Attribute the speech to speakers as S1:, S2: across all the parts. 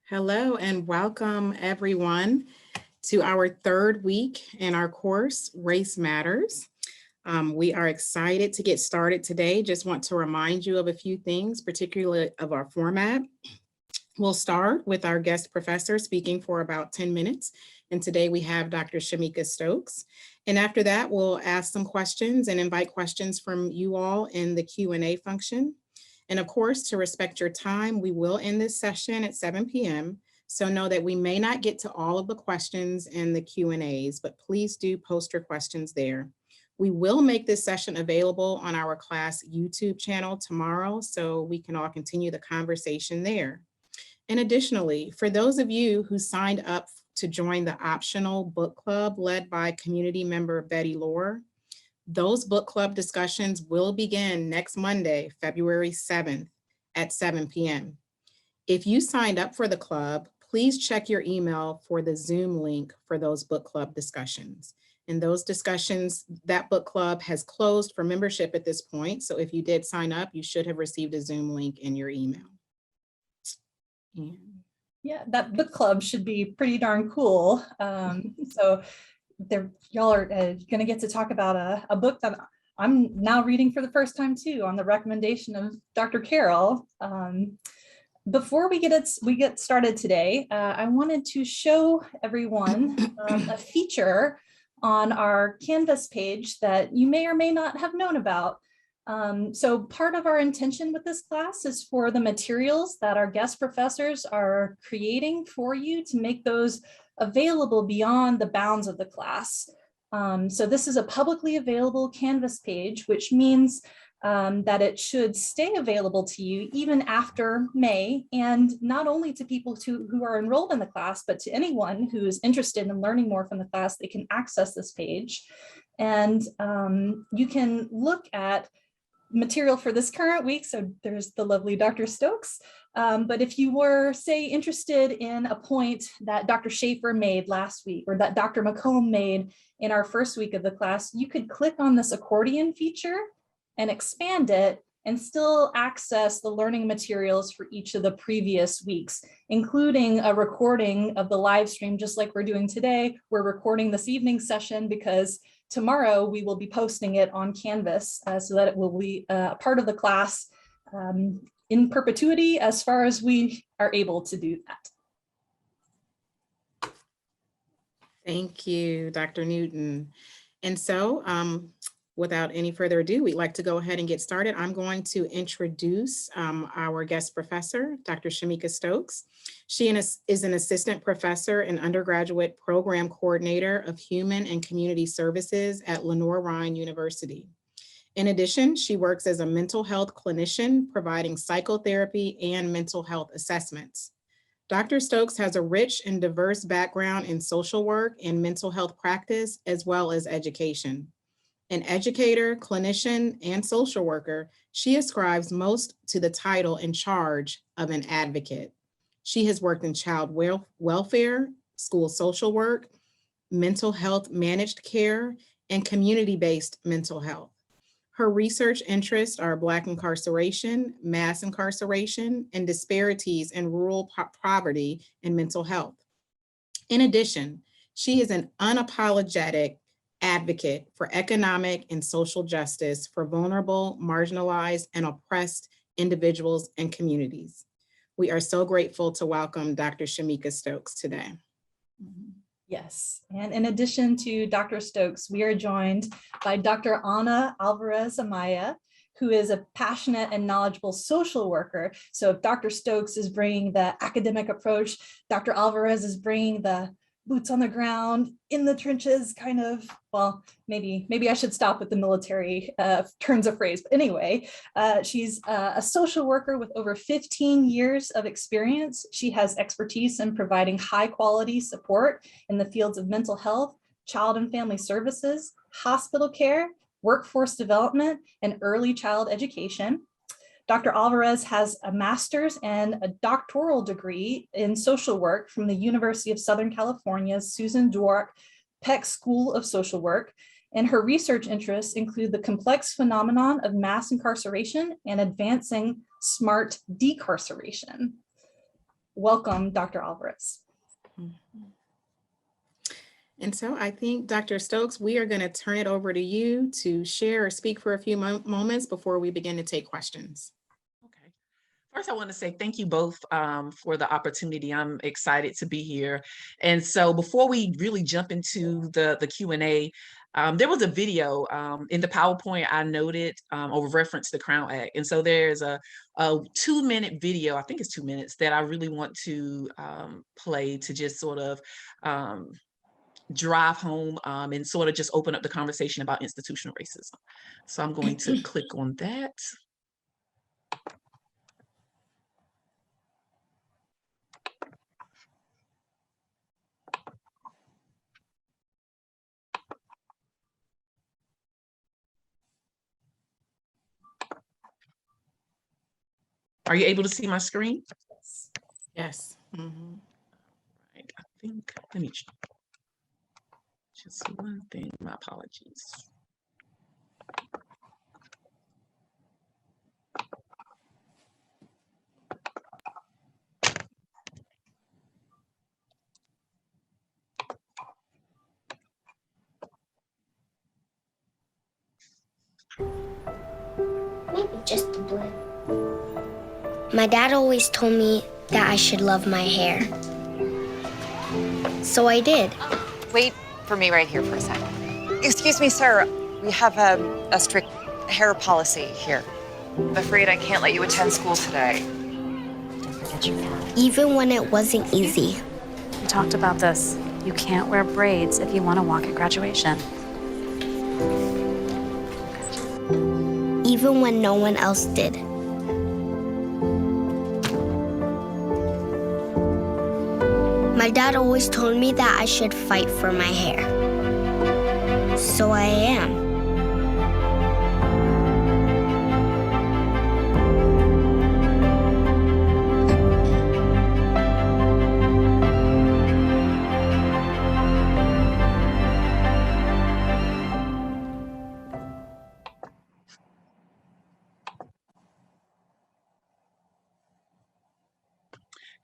S1: Hello and welcome everyone to our third week in our course, Race Matters. We are excited to get started today. Just want to remind you of a few things, particularly of our format. We'll start with our guest professor speaking for about 10 minutes. And today we have Dr. Shameika Stokes. And after that, we'll ask some questions and invite questions from you all in the Q&A function. And of course, to respect your time, we will end this session at 7 p.m. So know that we may not get to all of the questions in the Q&As, but please do post your questions there. We will make this session available on our class YouTube channel tomorrow, so we can all continue the conversation there. And additionally, for those of you who signed up to join the optional book club led by community member Betty Lohr, those book club discussions will begin next Monday, February 7th at 7 p.m. If you signed up for the club, please check your email for the Zoom link for those book club discussions. And those discussions, that book club has closed for membership at this point. So if you did sign up, you should have received a Zoom link in your email.
S2: Yeah, that book club should be pretty darn cool. Y'all are going to get to talk about a book that I'm now reading for the first time too, on the recommendation of Dr. Carol. Before we get started today, I wanted to show everyone a feature on our Canvas page that you may or may not have known about. So part of our intention with this class is for the materials that our guest professors are creating for you to make those available beyond the bounds of the class. So this is a publicly available Canvas page, which means that it should stay available to you even after May, and not only to people who are enrolled in the class, but to anyone who is interested in learning more from the class. They can access this page, and you can look at material for this current week. So there's the lovely Dr. Stokes. But if you were, say, interested in a point that Dr. Schaefer made last week, or that Dr. McComb made in our first week of the class, you could click on this accordion feature and expand it and still access the learning materials for each of the previous weeks, including a recording of the live stream, just like we're doing today. We're recording this evening's session because tomorrow we will be posting it on Canvas so that it will be part of the class in perpetuity as far as we are able to do that.
S1: Thank you, Dr. Newton. And so without any further ado, we'd like to go ahead and get started. I'm going to introduce our guest professor, Dr. Shameika Stokes. She is an assistant professor and undergraduate program coordinator of human and community services at Lenoir-Rhyne University. In addition, she works as a mental health clinician, providing psychotherapy and mental health assessments. Dr. Stokes has a rich and diverse background in social work and mental health practice, as well as education. An educator, clinician, and social worker, she ascribes most to the title in charge of an advocate. She has worked in child welfare, school social work, mental health managed care, and community-based mental health. Her research interests are Black incarceration, mass incarceration, and disparities in rural poverty and mental health. In addition, she is an unapologetic advocate for economic and social justice for vulnerable, marginalized, and oppressed individuals and communities. We are so grateful to welcome Dr. Shameika Stokes today.
S2: Yes, and in addition to Dr. Stokes, we are joined by Dr. Carol Alvarez, who is a passionate and knowledgeable social worker. So if Dr. Stokes is bringing the academic approach, Dr. Alvarez is bringing the boots on the ground, in the trenches kind of, well, maybe I should stop with the military turns of phrase. But anyway, she's a social worker with over 15 years of experience. She has expertise in providing high quality support in the fields of mental health, child and family services, hospital care, workforce development, and early child education. Dr. Alvarez has a master's and a doctoral degree in social work from the University of Southern California's Susan Dworak Peck School of Social Work, and her research interests include the complex phenomenon of mass incarceration and advancing smart decarceration. welcome Dr. Alvarez.
S1: And so I think, Dr. Stokes, we are going to turn it over to you to share or speak for a few moments before we begin to take questions.
S3: Okay. First, I want to say thank you both for the opportunity. I'm excited to be here. And so before we really jump into the Q&A, there was a video in the PowerPoint I noted or referenced the Crown Act. And so there's a 2-minute video, I think it's 2 minutes, that I really want to play to just sort of drive home and sort of just open up the conversation about institutional racism. So I'm going to click on that. Are you able to see my screen?
S1: Yes. Mm-hmm.
S3: Right, I think, let me just one thing, my apologies.
S4: Maybe just a blip. My dad always told me that I should love my hair. So I did.
S5: Wait for me right here for a second. Excuse me, sir. We have a strict hair policy here. I'm afraid I can't let you attend school today.
S4: Don't forget your hat. Even when it wasn't easy.
S6: We talked about this. You can't wear braids if you want to walk at graduation.
S4: Even when no one else did. My dad always told me that I should fight for my hair. So I am.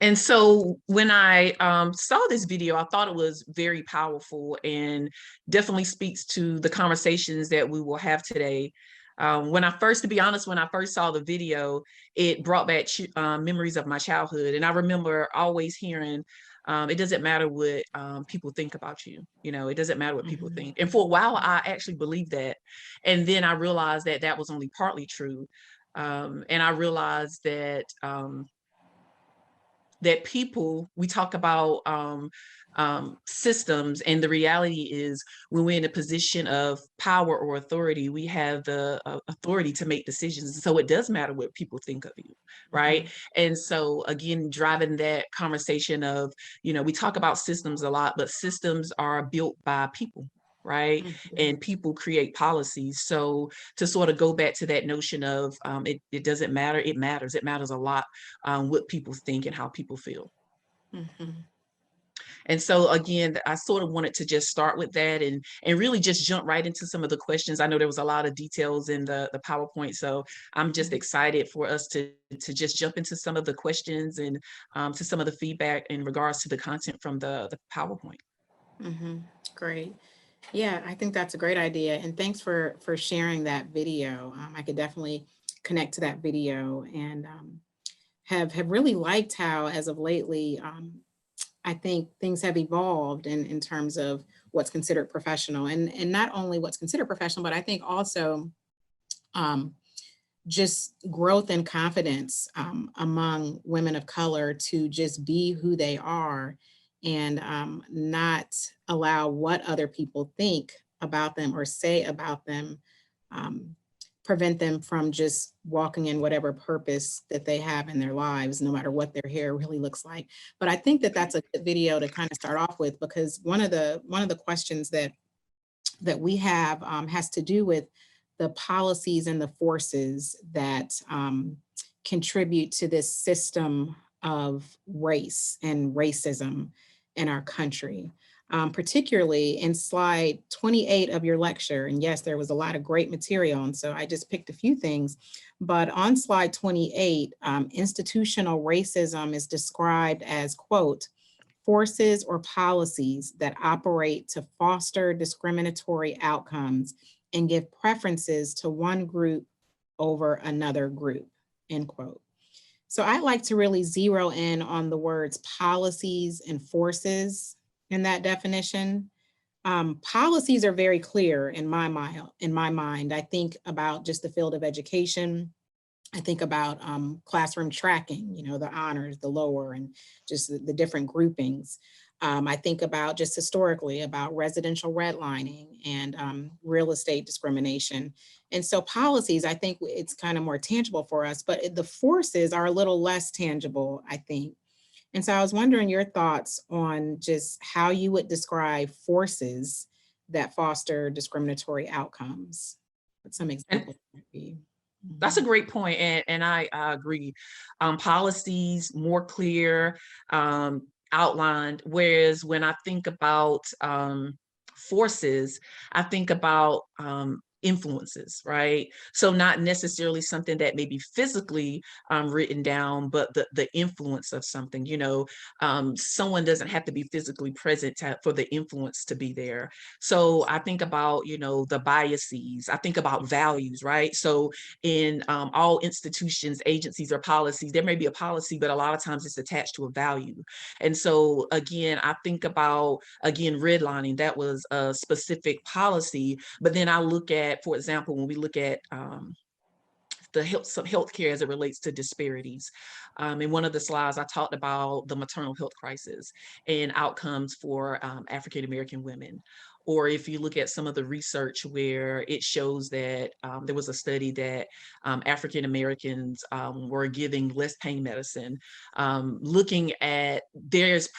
S3: And so when I saw this video, I thought it was very powerful and definitely speaks to the conversations that we will have today. To be honest, when I first saw the video, it brought back memories of my childhood. And I remember always hearing, it doesn't matter what people think about you. You know, it doesn't matter what people think. And for a while, I actually believed that. And then I realized that that was only partly true. And I realized that that people, we talk about systems, and the reality is when we're in a position of power or authority, we have the authority to make decisions. So it does matter what people think of you, right? And so again, driving that conversation of, you know, we talk about systems a lot, but systems are built by people, right? And people create policies. So to sort of go back to that notion of it doesn't matter, it matters. It matters a lot what people think and how people feel. And so again, I sort of wanted to just start with that and really just jump right into some of the questions. I know there was a lot of details in the PowerPoint, so I'm just excited for us to just jump into some of the questions and to some of the feedback in regards to the content from the PowerPoint.
S1: Great. Yeah, I think that's a great idea. And thanks for sharing that video. I could definitely connect to that video and have really liked how, as of lately, I think things have evolved in terms of what's considered professional, and not only what's considered professional, but I think also just growth and confidence among women of color to just be who they are and not allow what other people think about them or say about them prevent them from just walking in whatever purpose that they have in their lives, no matter what their hair really looks like. But I think that that's a good video to kind of start off with, because one of the questions that we have has to do with the policies and the forces that contribute to this system of race and racism in our country. particularly in slide 28 of your lecture. And yes, there was a lot of great material, and so I just picked a few things. But on slide 28, institutional racism is described as, quote, forces or policies that operate to foster discriminatory outcomes and give preferences to one group over another group, end quote. So I'd like to really zero in on the words policies and forces in that definition. Policies are very clear in my mind. I think about just the field of education. I think about classroom tracking, the honors, the lower, and just the different groupings. I think about just historically about residential redlining and real estate discrimination. And so policies, I think it's kind of more tangible for us, but the forces are a little less tangible, I think. And so I was wondering your thoughts on just how you would describe forces that foster discriminatory outcomes. What some examples might be.
S3: That's a great point, and I agree. Policies more clear, outlined, whereas when I think about forces, I think about influences, right? So not necessarily something that may be physically written down, but the influence of something, someone doesn't have to be physically present for the influence to be there. So I think about, the biases, I think about values, right? So in all institutions, agencies, or policies, there may be a policy, but a lot of times it's attached to a value. And so again, I think about, redlining, that was a specific policy, but then I look at, for example, when we look at some healthcare as it relates to disparities. In one of the slides, I talked about the maternal health crisis and outcomes for African-American women. Or if you look at some of the research where it shows that there was a study that African-Americans were giving less pain medicine, looking at, there's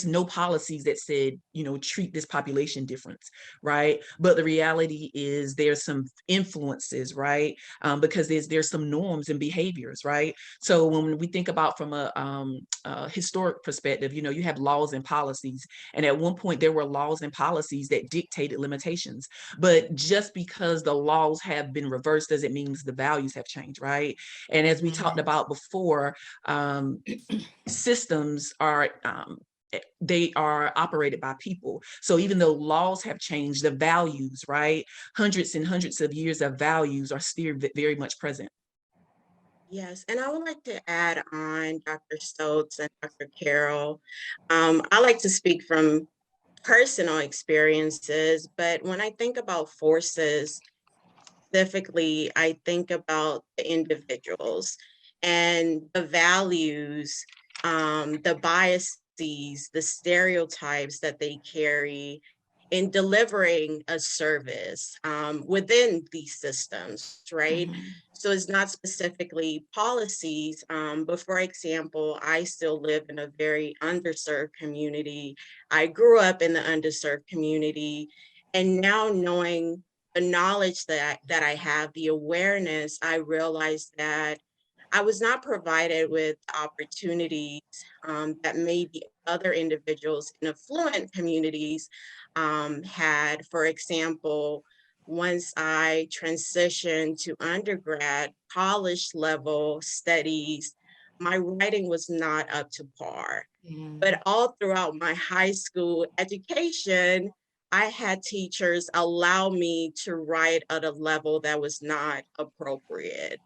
S3: no policies that said, treat this population difference, right? But the reality is there's some influences, right? Because there's some norms and behaviors, right? So when we think about from a historic perspective, you have laws and policies. And at one point there were laws and policies that dictated limitations. But just because the laws have been reversed doesn't mean the values have changed, right? And as we talked about before, systems are they are operated by people. So even though laws have changed, the values, right? Hundreds and hundreds of years of values are still very much present.
S7: Yes, and I would like to add on Dr. Stokes and Dr. Carol. I like to speak from personal experiences, but when I think about forces, specifically, I think about the individuals and the values, the biases, the stereotypes that they carry in delivering a service within these systems, right? So it's not specifically policies, but for example, I still live in a very underserved community. I grew up in the underserved community, and now knowing the knowledge that I have, the awareness, I realized that I was not provided with opportunities that maybe other individuals in affluent communities had. For example, once I transitioned to undergrad, college level studies, my writing was not up to par. But all throughout my high school education, I had teachers allow me to write at a level that was not appropriate.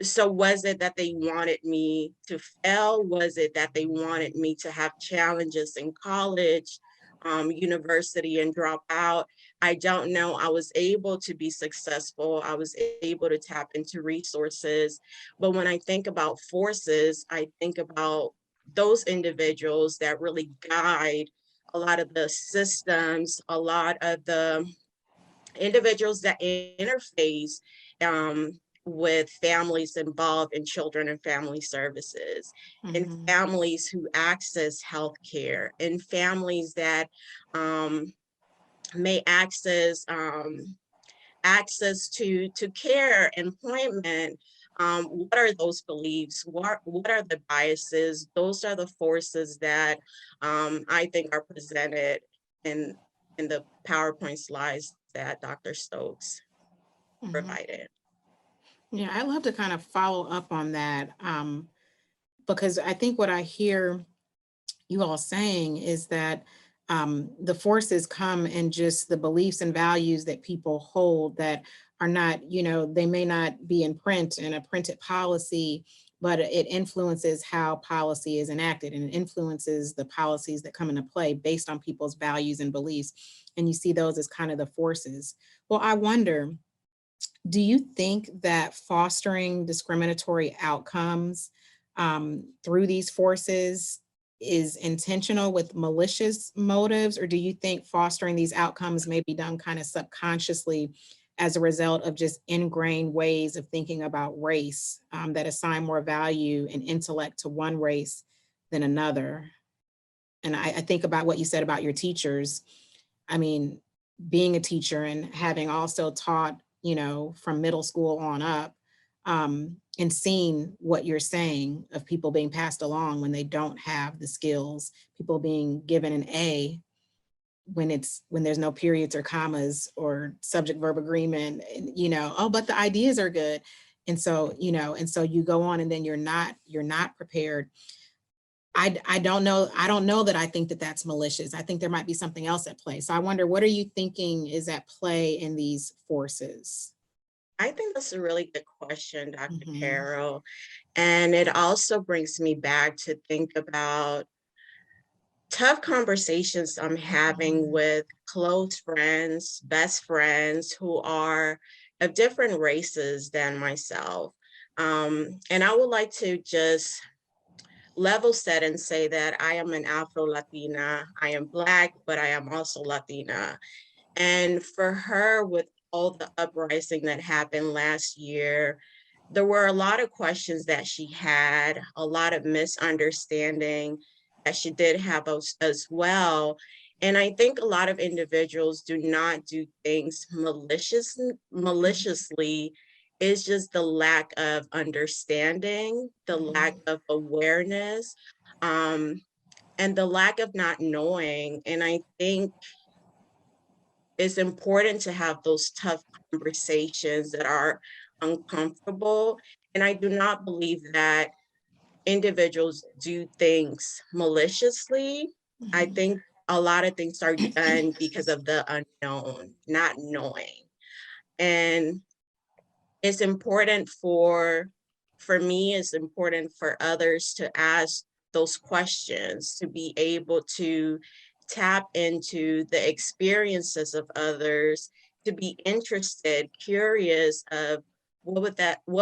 S7: So was it that they wanted me to fail? Was it that they wanted me to have challenges in college, university, and drop out? I don't know. I was able to be successful. I was able to tap into resources. But when I think about forces, I think about those individuals that really guide a lot of the systems, a lot of the individuals that interface with families involved in children and family services, and families who access healthcare, and families that may access access to care, employment. What are those beliefs? What are the biases? Those are the forces that I think are presented in the PowerPoint slides that Dr. Stokes provided.
S1: Yeah, I'd love to kind of follow up on that, because I think what I hear you all saying is that the forces come in just the beliefs and values that people hold that are not, they may not be in print in a printed policy, but it influences how policy is enacted, and it influences the policies that come into play based on people's values and beliefs. And you see those as kind of the forces. Well, I wonder, do you think that fostering discriminatory outcomes through these forces is intentional with malicious motives, or do you think fostering these outcomes may be done kind of subconsciously as a result of just ingrained ways of thinking about race that assign more value and intellect to one race than another? And I think about what you said about your teachers. I mean, being a teacher and having also taught, from middle school on up, and seeing what you're saying of people being passed along when they don't have the skills, people being given an A when there's no periods or commas or subject verb agreement, and, oh, but the ideas are good. And so, and so you go on and then you're not prepared. I don't know. I don't know that I think that that's malicious. I think there might be something else at play. So I wonder, what are you thinking is at play in these forces?
S7: I think that's a really good question, Dr. Carol. And it also brings me back to think about tough conversations I'm having with close friends, best friends who are of different races than myself. And I would like to just level set and say that I am an Afro-Latina. I am Black, but I am also Latina. And for her, with all the uprising that happened last year, there were a lot of questions that she had, a lot of misunderstanding that she did have as well. And I think a lot of individuals do not do things maliciously. It's just the lack of understanding, the lack of awareness, and the lack of not knowing. And I think it's important to have those tough conversations that are uncomfortable. And I do not believe that individuals do things maliciously. I think a lot of things are done because of the unknown, not knowing. And it's important for me, it's important for others to ask those questions, to be able to tap into the experiences of others, to be interested, curious of what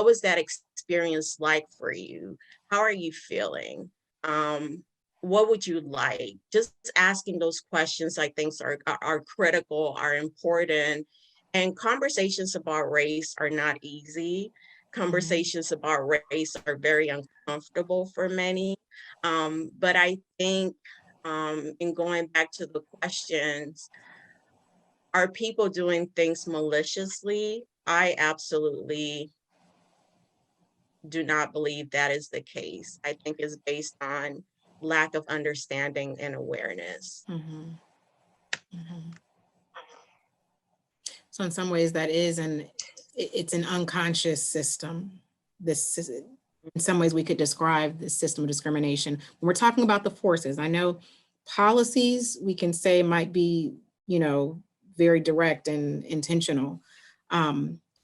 S7: was that experience like for you? How are you feeling? What would you like? Just asking those questions, I think, are critical, are important. And conversations about race are not easy. Conversations about race are very uncomfortable for many. But I think, in going back to the questions, are people doing things maliciously? I absolutely do not believe that is the case. I think it's based on lack of understanding and awareness.
S1: So in some ways that is it's an unconscious system. In some ways we could describe the system of discrimination. When we're talking about the forces, I know policies we can say might be, very direct and intentional.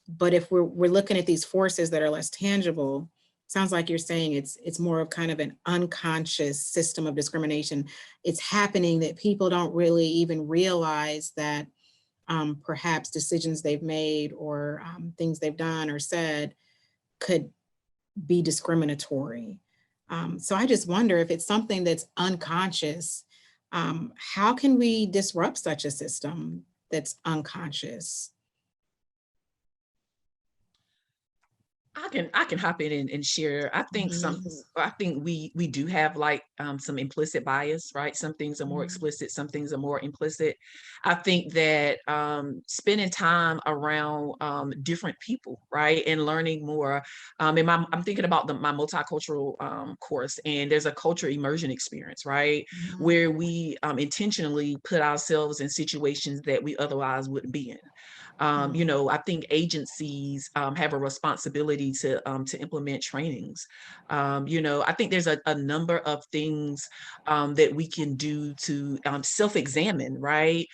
S1: But if we're looking at these forces that are less tangible, sounds like you're saying it's more of kind of an unconscious system of discrimination. It's happening that people don't really even realize that perhaps decisions they've made or things they've done or said could be discriminatory. So I just wonder, if it's something that's unconscious, how can we disrupt such a system that's unconscious?
S3: I I can hop in and share. I think we do have like some implicit bias, right? Some things are more explicit, some things are more implicit. I think that spending time around different people, right, and learning more. And I'm thinking about my multicultural course, and there's a culture immersion experience, right, where we intentionally put ourselves in situations that we otherwise wouldn't be in. You know, I think agencies have a responsibility to implement trainings. You know, I think there's a number of things that we can do to self-examine, right?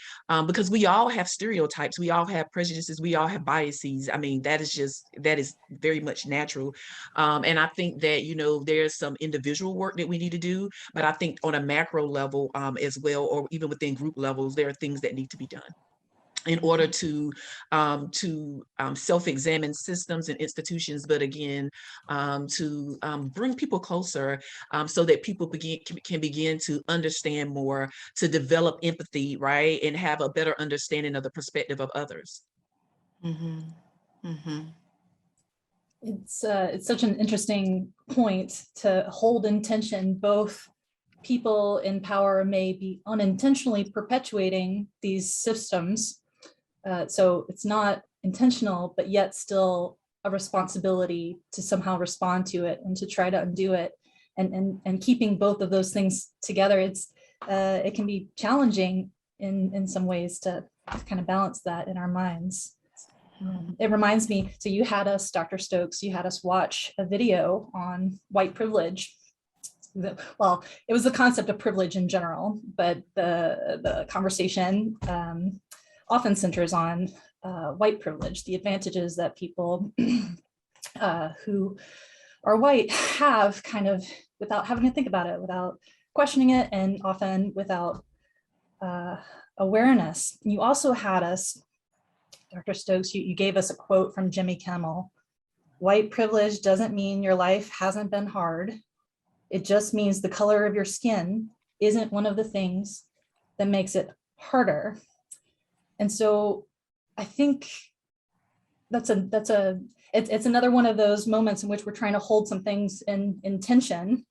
S3: Because we all have stereotypes, we all have prejudices, we all have biases. I mean, that is very much natural. And I think that, you know, there's some individual work that we need to do, but I think on a macro level as well, or even within group levels, there are things that need to be done in order to self-examine systems and institutions, but again, to bring people closer so that people can begin to understand more, to develop empathy, right, and have a better understanding of the perspective of others.
S2: It's such an interesting point to hold in tension. Both people in power may be unintentionally perpetuating these systems. So it's not intentional, but yet still a responsibility to somehow respond to it and to try to undo it. And keeping both of those things together, it can be challenging in some ways to kind of balance that in our minds. It reminds me, so you had us, Dr. Stokes, you had us watch a video on white privilege. Well, it was the concept of privilege in general, but the conversation often centers on white privilege, the advantages that people who are white have, kind of without having to think about it, without questioning it, and often without awareness. You also had us, Dr. Stokes, you gave us a quote from Jimmy Kimmel. White privilege doesn't mean your life hasn't been hard. It just means the color of your skin isn't one of the things that makes it harder. And so I think it's another one of those moments in which we're trying to hold some things in tension.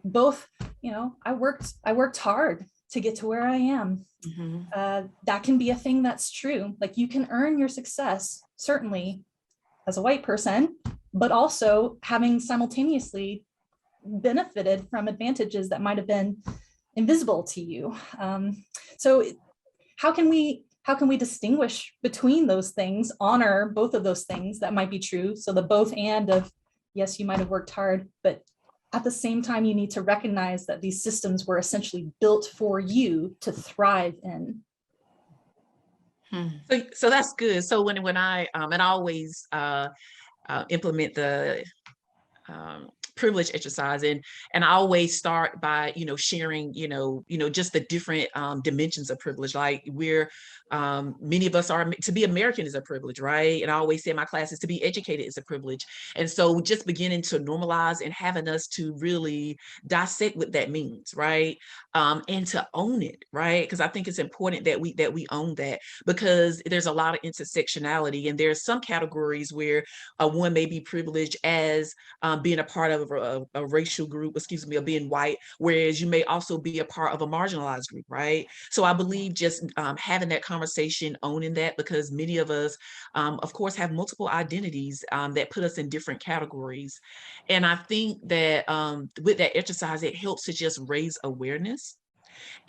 S2: Both, you know, I worked hard to get to where I am. That can be a thing that's true. Like, you can earn your success, certainly as a white person, but also having simultaneously benefited from advantages that might have been invisible to you. So how can we distinguish between those things, honor both of those things that might be true? So the both and of, yes, you might have worked hard, but at the same time, you need to recognize that these systems were essentially built for you to thrive in.
S3: So that's good. So when I and I always implement the privilege exercise, and I always start by, you know, sharing, you know, just the different dimensions of privilege. Like, we're many of us are, to be American is a privilege, right? And I always say in my classes, to be educated is a privilege. And so just beginning to normalize and having us to really dissect what that means, right? And to own it, right? Because I think it's important that we own that, because there's a lot of intersectionality, and there's some categories where one may be privileged as being a part of a racial group, or being white, whereas you may also be a part of a marginalized group, right? So I believe just having that conversation, owning that, because many of us, of course, have multiple identities that put us in different categories. And I think that with that exercise, it helps to just raise awareness.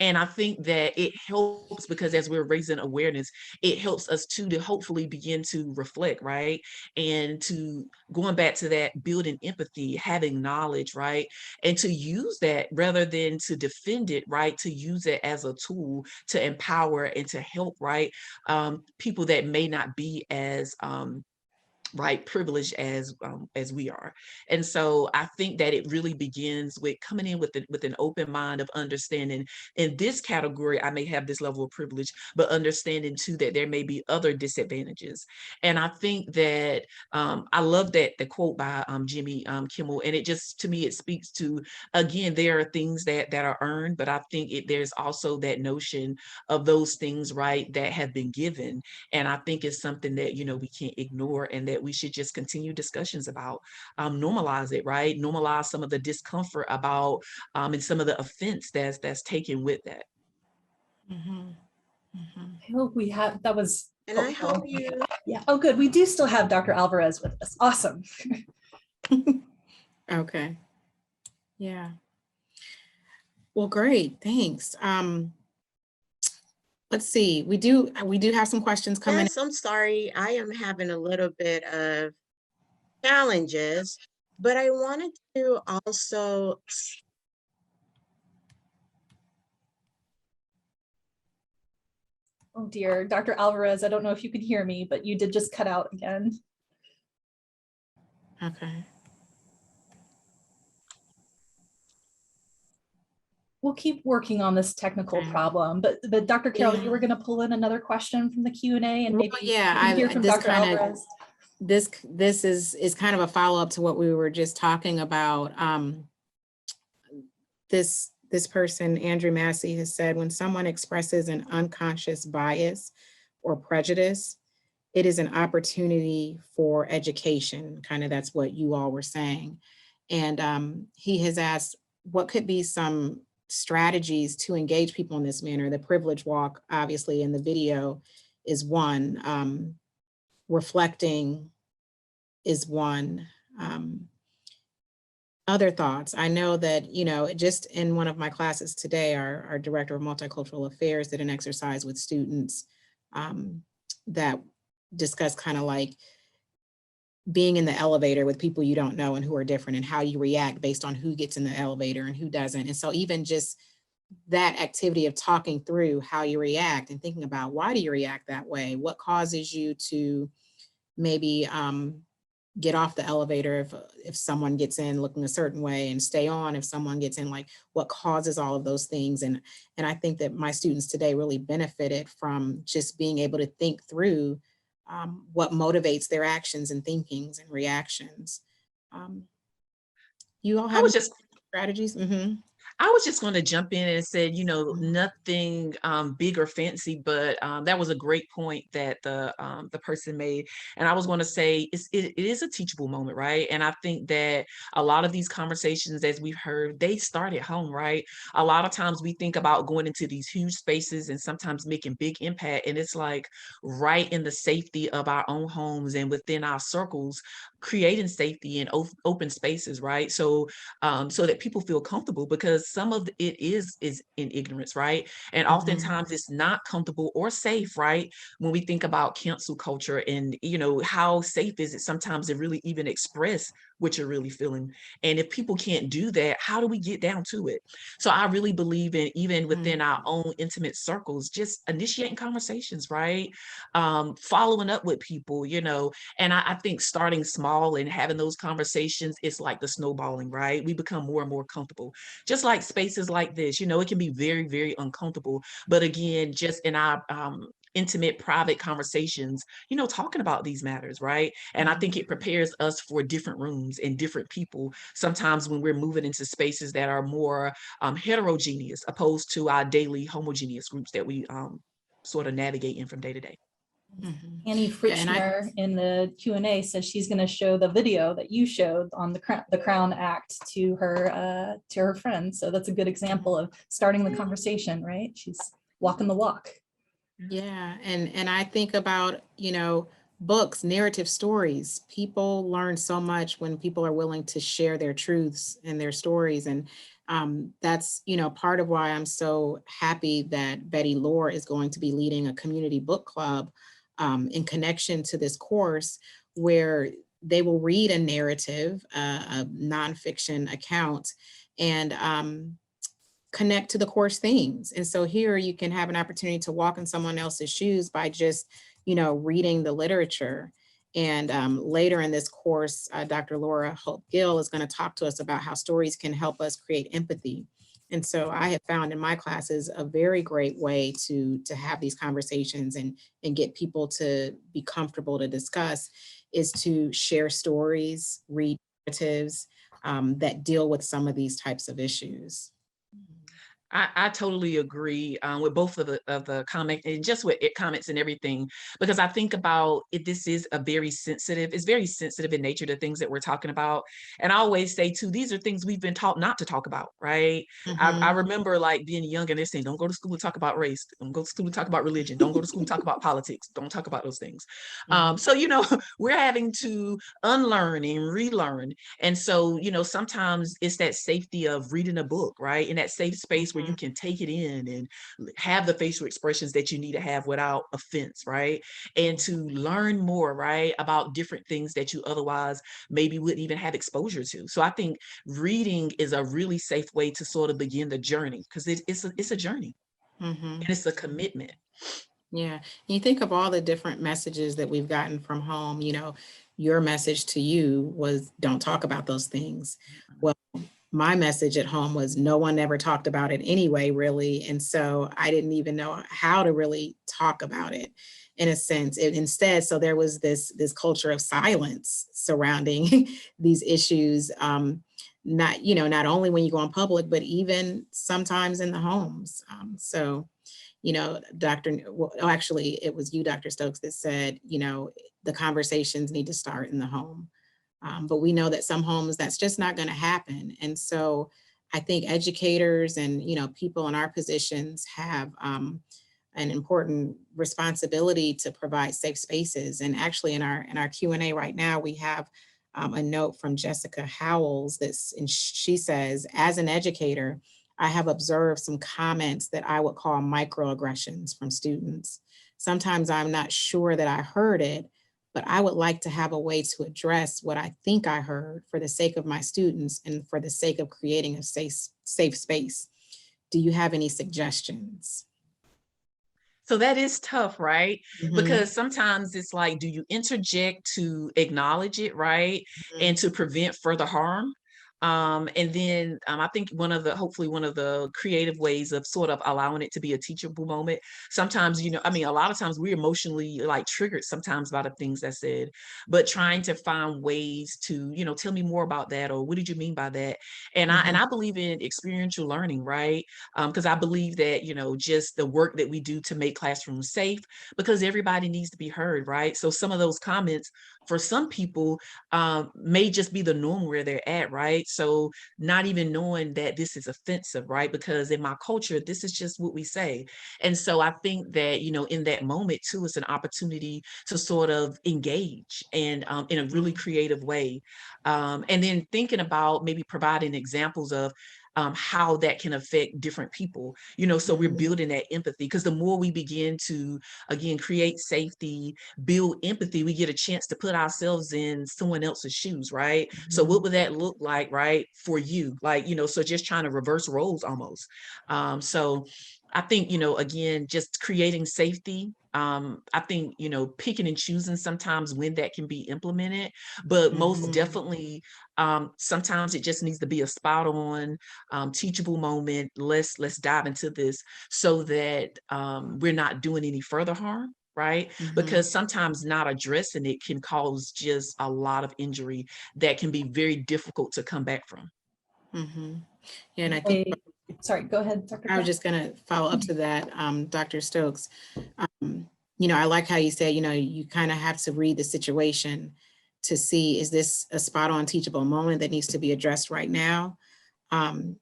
S3: And I think that it helps because as we're raising awareness, it helps us to hopefully begin to reflect, right? And to, going back to that, building empathy, having knowledge, right? And to use that rather than to defend it, right? To use it as a tool to empower and to help, right? People that may not be as right, privileged as we are. And so I think that it really begins with coming in with an open mind of understanding, in this category, I may have this level of privilege, but understanding too that there may be other disadvantages. And I think that I love that the quote by Jimmy Kimmel, and it just, to me, it speaks to, again, there are things that are earned, but I think there's also that notion of those things, right, that have been given. And I think it's something that, you know, we can't ignore, and that that we should just continue discussions about, normalize it, right? Normalize some of the discomfort about, and some of the offense that's taken with that.
S1: Mhm. Mhm.
S2: I hope we have, that was
S7: And I
S2: helpful.
S7: hope you,
S2: Yeah. Oh, good. We do still have Dr. Alvarez with us. Awesome.
S1: Okay. Yeah. Well, great. Thanks. Let's see. We do have some questions coming.
S7: yes, I'm sorry. I am having a little bit of challenges, but I wanted to also,
S2: Oh dear, Dr. Alvarez, I don't know if you can hear me, but you did just cut out again.
S1: Okay.
S2: We'll keep working on this technical
S1: Okay.
S2: problem, but Dr. Carol,
S1: Yeah.
S2: you were going to pull in another question from the Q&A, and maybe
S1: Well, yeah,
S2: we can hear from
S1: this
S2: Dr. Alvarez.
S1: This is kind of a follow-up to what we were just talking about. This person, Andrew Massey, has said, when someone expresses an unconscious bias or prejudice, it is an opportunity for education. Kind of that's what you all were saying. And he has asked, what could be some strategies to engage people in this manner? The privilege walk, obviously, in the video is one. Reflecting is one. Other thoughts. I know that, just in one of my classes today, our director of multicultural affairs did an exercise with students that discussed kind of like being in the elevator with people you don't know and who are different, and how you react based on who gets in the elevator and who doesn't. And so even just that activity of talking through how you react and thinking about, why do you react that way? What causes you to maybe get off the elevator if someone gets in looking a certain way, and stay on if someone gets in, like what causes all of those things. And I think that my students today really benefited from just being able to think through what motivates their actions and thinkings and reactions. You all
S3: I
S1: have
S3: was just
S1: strategies? Mm-hmm.
S3: I was just going to jump in and said, nothing big or fancy, but that was a great point that the person made. And I was going to say it is a teachable moment, right? And I think that a lot of these conversations, as we've heard, they start at home, right? A lot of times we think about going into these huge spaces and sometimes making big impact, and it's like right in the safety of our own homes and within our circles, creating safety and open spaces, right? So that people feel comfortable, because some of it is in ignorance, right? And oftentimes it's not comfortable or safe, right? When we think about cancel culture, and how safe is it sometimes to really even express what you're really feeling? And if people can't do that, how do we get down to it? So I really believe in, even within our own intimate circles, just initiating conversations, right? Following up with people, and I think starting small and having those conversations, it's like the snowballing, right? We become more and more comfortable. Just like spaces like this, it can be very, very uncomfortable. But again, just in our intimate, private conversations, talking about these matters, right? And I think it prepares us for different rooms and different people. Sometimes when we're moving into spaces that are more heterogeneous, opposed to our daily homogeneous groups that we sort of navigate in from day to day.
S2: Annie Fritschner in the Q&A says she's going to show the video that you showed on the Crown Act to her friends. So that's a good example of starting the conversation, right? She's walking the walk.
S1: Yeah, and I think about, books, narrative stories. People learn so much when people are willing to share their truths and their stories. And that's, part of why I'm so happy that Betty Lohr is going to be leading a community book club in connection to this course, where they will read a narrative, a nonfiction account, and connect to the course themes. And so here you can have an opportunity to walk in someone else's shoes by just, reading the literature. And later in this course, Dr. Laura Hope Gill is going to talk to us about how stories can help us create empathy. And so I have found in my classes a very great way to have these conversations and get people to be comfortable to discuss, is to share stories, read narratives that deal with some of these types of issues.
S3: I totally agree with both of the comment and just with comments and everything, because I think about it, this is a it's very sensitive in nature, the things that we're talking about. And I always say too, these are things we've been taught not to talk about, right? I remember like being young and they're saying, don't go to school to talk about race, don't go to school to talk about religion, don't go to school to talk about politics, don't talk about those things. So, you know, we're having to unlearn and relearn. And so, you know, sometimes it's that safety of reading a book, right? In that safe space where you can take it in and have the facial expressions that you need to have without offense, right? And to learn more, right, about different things that you otherwise maybe wouldn't even have exposure to. So I think reading is a really safe way to sort of begin the journey, because it's a journey and it's a commitment.
S1: Yeah. You think of all the different messages that we've gotten from home, you know, your message to you was don't talk about those things. Well, my message at home was no one ever talked about it anyway, really. And so I didn't even know how to really talk about it in a sense. Instead, so there was this culture of silence surrounding these issues. Not, you know, not only when you go in public, but even sometimes in the homes. So you know, actually, it was you, Dr. Stokes, that said, you know, the conversations need to start in the home. But we know that some homes, that's just not going to happen. And so I think educators and, you know, people in our positions have an important responsibility to provide safe spaces. And actually in our Q&A right now, we have a note from Jessica Howells and she says, as an educator, I have observed some comments that I would call microaggressions from students. Sometimes I'm not sure that I heard it, but I would like to have a way to address what I think I heard for the sake of my students and for the sake of creating a safe space. Do you have any suggestions?
S3: So that is tough, right? Because sometimes it's like, do you interject to acknowledge it, right? And to prevent further harm? And then I think hopefully one of the creative ways of sort of allowing it to be a teachable moment. Sometimes, you know, I mean, a lot of times we're emotionally like triggered sometimes by the things that said, but trying to find ways to, you know, tell me more about that, or what did you mean by that? And I believe in experiential learning, right? Because I believe that, you know, just the work that we do to make classrooms safe, because everybody needs to be heard, right? So some of those comments for some people may just be the norm where they're at, right? So not even knowing that this is offensive, right? Because in my culture, this is just what we say. And so I think that, you know, in that moment too, it's an opportunity to sort of engage and in a really creative way. And then thinking about maybe providing examples of how that can affect different people, you know, so we're building that empathy, because the more we begin to, again, create safety, build empathy, we get a chance to put ourselves in someone else's shoes, right? So what would that look like, right, for you? Like, you know, so just trying to reverse roles almost. So I think, you know, again, just creating safety. I think, you know, picking and choosing sometimes when that can be implemented, but most definitely, sometimes it just needs to be a spot on, teachable moment. Let's dive into this so that we're not doing any further harm, right? Because sometimes not addressing it can cause just a lot of injury that can be very difficult to come back from.
S1: Yeah, and I think
S2: sorry, go ahead, Dr.
S1: I was just going to follow up to that, Dr. Stokes. You know, I like how you said, you know, you kind of have to read the situation to see, is this a spot on teachable moment that needs to be addressed right now?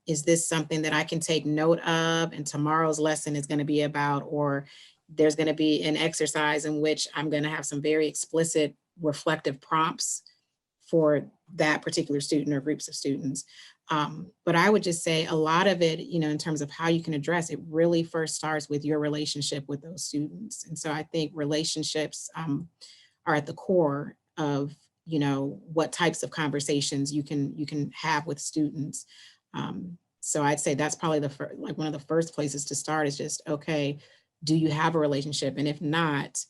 S1: Is this something that I can take note of and tomorrow's lesson is going to be about, or there's going to be an exercise in which I'm going to have some very explicit reflective prompts for that particular student or groups of students. But I would just say a lot of it, you know, in terms of how you can address it, really first starts with your relationship with those students. And so I think relationships are at the core of, you know, what types of conversations you can have with students. So I'd say that's probably one of the first places to start is just, okay, do you have a relationship? And if not,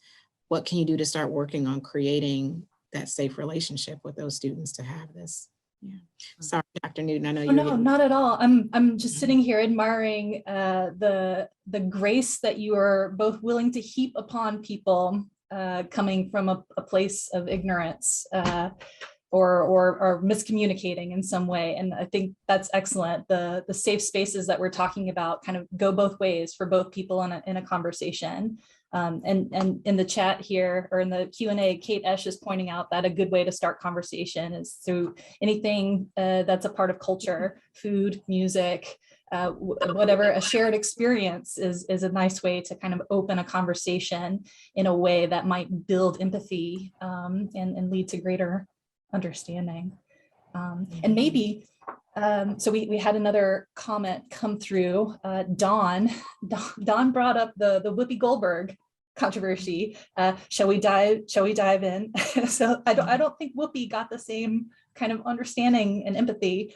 S1: what can you do to start working on creating that safe relationship with those students to have this? Yeah. Sorry, Dr. Newton, I know you're
S2: no, not at all. I'm just sitting here admiring the grace that you are both willing to heap upon people coming from a place of ignorance. or miscommunicating in some way. And I think that's excellent. The safe spaces that we're talking about kind of go both ways for both people in a conversation. And in the chat here, or in the Q&A, Kate Esch is pointing out that a good way to start conversation is through anything that's a part of culture, food, music, whatever. A shared experience is a nice way to kind of open a conversation in a way that might build empathy and lead to greater understanding. And maybe, so we had another comment come through. Dawn brought up the Whoopi Goldberg controversy. Shall we dive in? So I don't think Whoopi got the same kind of understanding and empathy,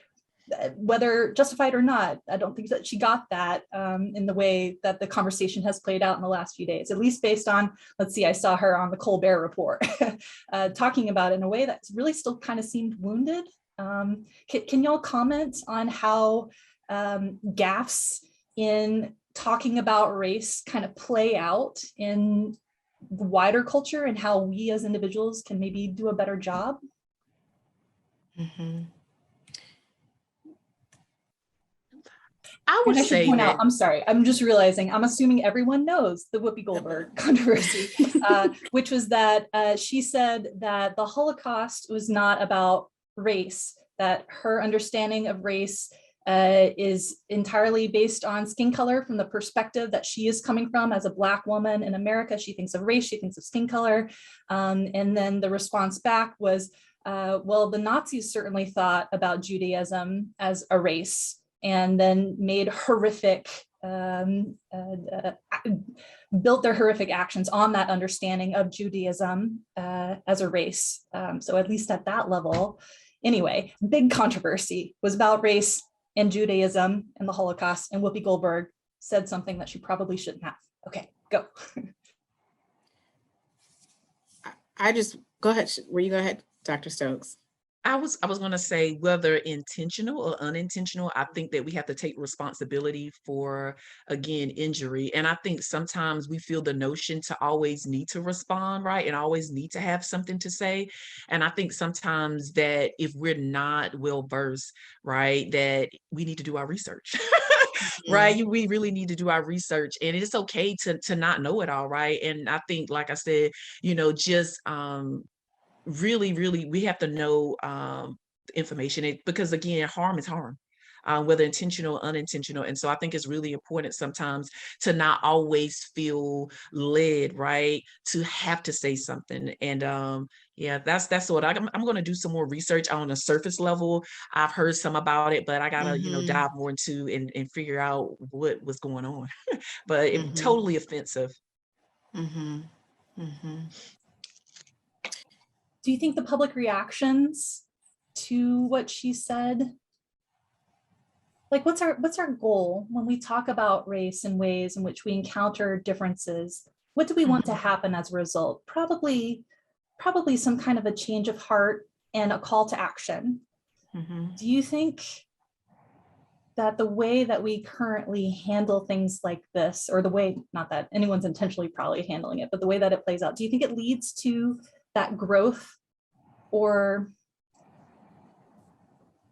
S2: whether justified or not. I don't think that she got that in the way that the conversation has played out in the last few days, at least based on, let's see, I saw her on the Colbert Report talking about it in a way that really still kind of seemed wounded. Can y'all comment on how gaffes in talking about race kind of play out in the wider culture, and how we as individuals can maybe do a better job?
S1: Mm-hmm.
S3: I would say
S2: point
S3: that,
S2: out, I'm sorry, I'm just realizing, I'm assuming everyone knows the Whoopi Goldberg controversy, which was that she said that the Holocaust was not about race, that her understanding of race is entirely based on skin color, from the perspective that she is coming from as a Black woman in America. She thinks of race, she thinks of skin color. And then the response back was, well, the Nazis certainly thought about Judaism as a race, and then made horrific, built their horrific actions on that understanding of Judaism as a race. So at least at that level, anyway, big controversy was about race and Judaism and the Holocaust, and Whoopi Goldberg said something that she probably shouldn't have. Okay, go.
S1: Go ahead. Will you go ahead, Dr. Stokes?
S3: I was going to say, whether intentional or unintentional, I think that we have to take responsibility for, again, injury. And I think sometimes we feel the notion to always need to respond, right? And always need to have something to say. And I think sometimes that if we're not well-versed, right, that we need to do our research. Right? We really need to do our research, and it's okay to not know it all, right? And I think, like I said, just really, we have to know information, because again, harm is harm, whether intentional or unintentional. And so I think it's really important sometimes to not always feel led, right, to have to say something. And yeah, that's what I'm going to do some more research on a surface level. I've heard some about it, but I gotta dive more into and figure out what was going on. But it totally offensive.
S2: Do you think the public reactions to what she said, like what's our goal when we talk about race and ways in which we encounter differences? What do we want to happen as a result? Probably some kind of a change of heart and a call to action. Do you think that the way that we currently handle things like this, or the way, not that anyone's intentionally probably handling it, but the way that it plays out, do you think it leads to that growth? Or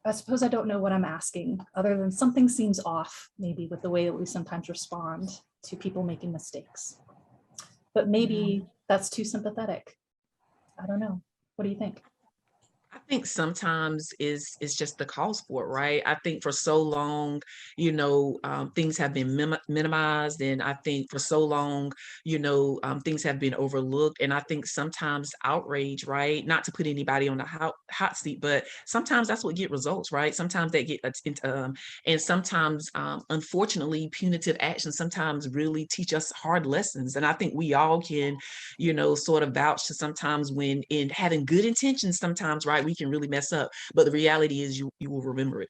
S2: I suppose I don't know what I'm asking, other than something seems off maybe with the way that we sometimes respond to people making mistakes. But maybe that's too sympathetic. I don't know. What do you think?
S3: I think sometimes is just the cause for it, right? I think for so long, things have been minimized, and I think for so long, things have been overlooked. And I think sometimes outrage, right? Not to put anybody on the hot seat, but sometimes that's what get results, right? Sometimes they get, and sometimes, unfortunately, punitive action sometimes really teach us hard lessons. And I think we all can, sort of vouch to sometimes when in having good intentions, sometimes, right, we can really mess up, but the reality is you will remember it,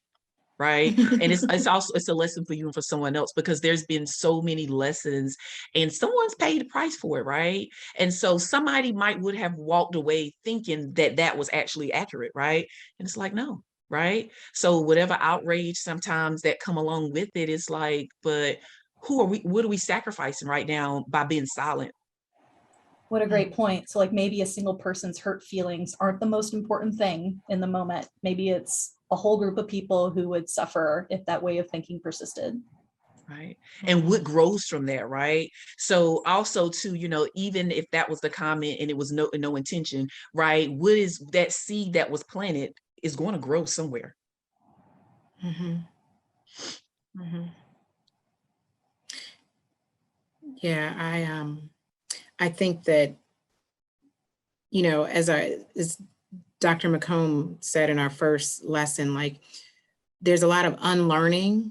S3: right? And it's a lesson for you and for someone else, because there's been so many lessons and someone's paid the price for it, right? And so somebody would have walked away thinking that was actually accurate, right? And it's like, no, right? So whatever outrage sometimes that come along with it is like, but what are we sacrificing right now by being silent?
S2: What a great point. So like maybe a single person's hurt feelings aren't the most important thing in the moment. Maybe it's a whole group of people who would suffer if that way of thinking persisted.
S3: Right. And what grows from that, right? So also too, even if that was the comment and it was no intention, right? What is that seed that was planted is going to grow somewhere.
S1: Mm-hmm. Mm-hmm. Yeah, I think that, as Dr. McComb said in our first lesson, like there's a lot of unlearning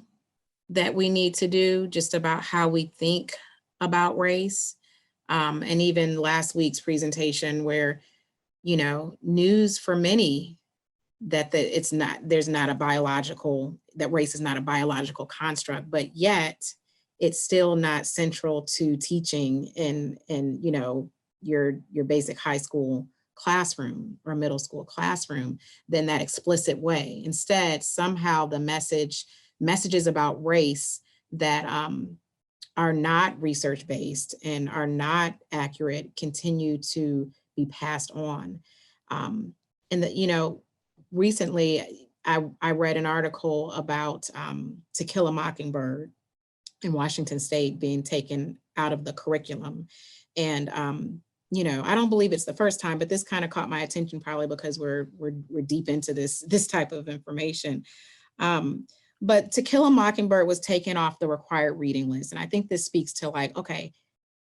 S1: that we need to do just about how we think about race. And even last week's presentation where, news for many that there's not a biological, that race is not a biological construct, but yet it's still not central to teaching in your basic high school classroom or middle school classroom than that explicit way. Instead, somehow the messages about race that are not research-based and are not accurate continue to be passed on. Recently I read an article about To Kill a Mockingbird in Washington State being taken out of the curriculum. And I don't believe it's the first time, but this kind of caught my attention probably because we're deep into this type of information. But To Kill a Mockingbird was taken off the required reading list. And I think this speaks to like, okay,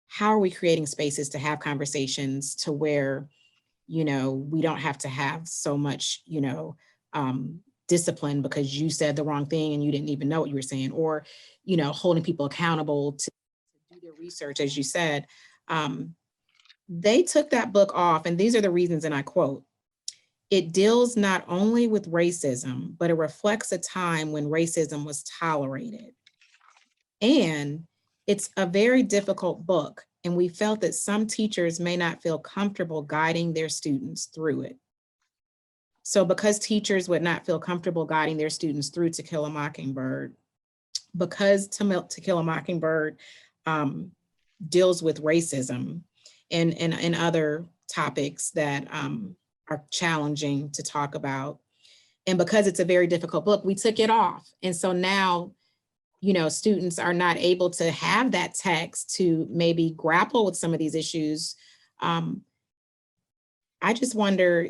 S1: how are we creating spaces to have conversations to where, we don't have to have so much, discipline because you said the wrong thing and you didn't even know what you were saying, or, holding people accountable to do their research, as you said. They took that book off, and these are the reasons, and I quote, "It deals not only with racism, but it reflects a time when racism was tolerated. And it's a very difficult book, and we felt that some teachers may not feel comfortable guiding their students through it." So because teachers would not feel comfortable guiding their students through To Kill a Mockingbird, because To Kill a Mockingbird deals with racism and other topics that are challenging to talk about, and because it's a very difficult book, we took it off. And so now, students are not able to have that text to maybe grapple with some of these issues. I just wonder,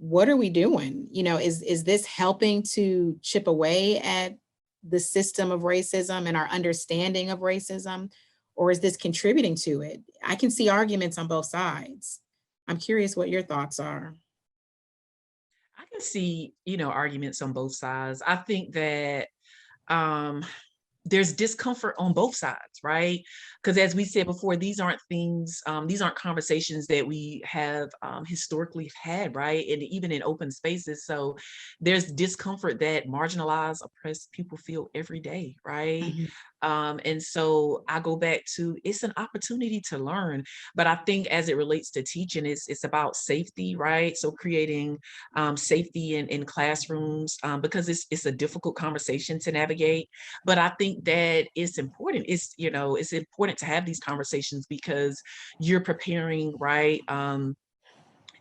S1: what are we doing? Is this helping to chip away at the system of racism and our understanding of racism, or is this contributing to it? I can see arguments on both sides. I'm curious what your thoughts are.
S3: I can see, arguments on both sides. I think that there's discomfort on both sides, right? Because as we said before, these aren't conversations that we have historically had, right? And even in open spaces. So there's discomfort that marginalized, oppressed people feel every day, right? And so I go back to, it's an opportunity to learn, but I think as it relates to teaching, it's about safety, right? So creating safety in classrooms, because it's a difficult conversation to navigate. But I think that it's important. It's important to have these conversations because you're preparing, right?